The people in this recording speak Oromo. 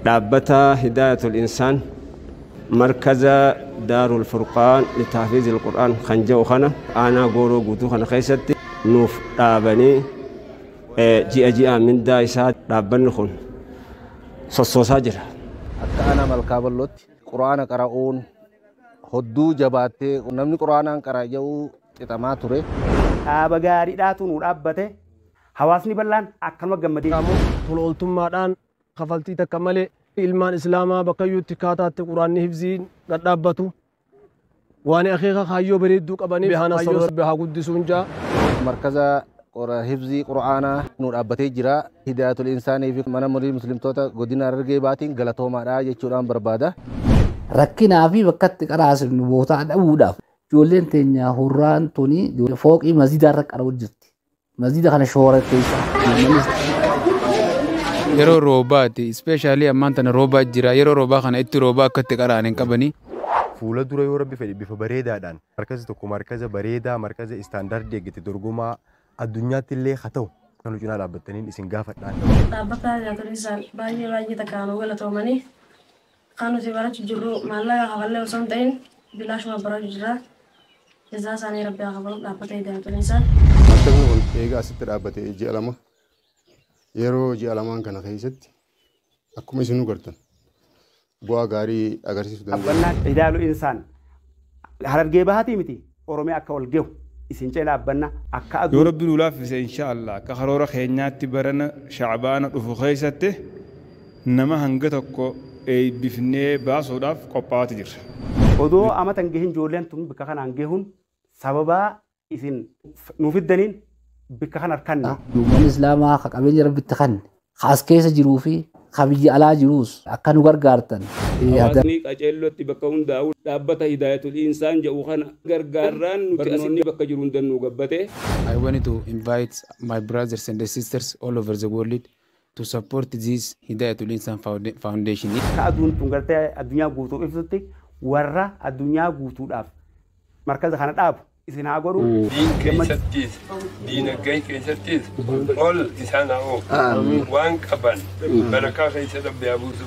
رابطة هداية الإنسان مركز دار الفرقان لتحفيظ القرآن خنجو خنا أنا قولو قوتو خنا خيستي نوف رابني جي من دايسات رابن خن صصوصا جرا akka ana malkaaballotti quraana qara'uun hodduu jabaattee namni quraanaan qara jedhu xixamaa ture. Dhaaba gaariidhaatu nu dhaabbate hawaasni bal'aan akkanuma gammadee tola ooltummaadhaan kafaltii takka malee ilmaan islaamaa bakka iyyuutti kaataatti quraanni hifziin gadhaabbatu waan akeeka kaayyoo bareedduu qabanii behana sababa haa guddisuun jaa markaza hifzii quraanaa nu dhaabbatee jira. Hidaayatul insaanii fi mana murii muslimtoota godina Harargee baatiin galatoomaadha jechuudhaan barbaada. Rakkinaa fi bakkatti qaraasinu bootaa dhabuudhaaf ijoolleen teenya hurraan tuni fooqii masjiida irra qara'u jirti. Masjiida kana shoora keessa yeroo roobaati ispeeshaalii ammaan tana roobaa jira. Yeroo roobaa kana itti roobaa akkatti qara'an hin qabanii. Fuula dura yoo rabbi fedhe bifa bareedaadhaan markazi tokko markaza bareedaa markaza istaandaardii eeggate dorgomaa addunyaatti illee haa ta'u kan hojii dhaabbataniin isin gaafadhaan. Dhaabbata Hidaayatul Insaan baay'ee takkaan galatoomanii kan nuti barachuu jirru maallaqa hafallee osoo hin ta'in bilaashuma barachuu jira. Jazaa isaanii rabbi haa kafalu dhaabbata Hidaayatul Insaan. Markazni kun eegaa asitti dhaabbate ji'a lama yeroo ji'a lamaan kana keessatti akkuma isin gartan bu'aa gaarii agarsiisuu danda'a. Dhaabbannaa Hidaayatul Insaan Harargee bahaatii miti Oromiyaa akka ol gehu isin cee dhaabbanna akka yoo rabbi nu laaffise inshaallah akka karoora keenyaatti barana shacbaana dhufu keessatti nama hanga tokko eebbifnee baasuudhaaf qophaa'aa jirra. Odoo amatan gahin ijoolleen tun bakka kanaan gahuun sababaa isin nuuf fiddaniin bakka kana harkanne. Uummanni islaamaa akka qabeenya rabbitti kan as keessa jiruu fi biyya alaa jiruus akka nu gargaartan. Hawaasni qaceellotti bakka hundaa'u dhaabbata Hidaayatul Insaan jedhu kana gargaarraan nuti asii bakka jiru hundannuu gabbate. I wanted to invite my brothers and sisters all over the world to support this Hidaayatul Insaan Foundation. Ka aduun tun gartee addunyaa guutuu ibsutti warra addunyaa guutuudhaaf markaza kana dhaabu isin haa godhu. Diin keessattis diinagdee keessattis ol isaan haa oofu waan qaban barakaa keessa dhabdee haa buusu.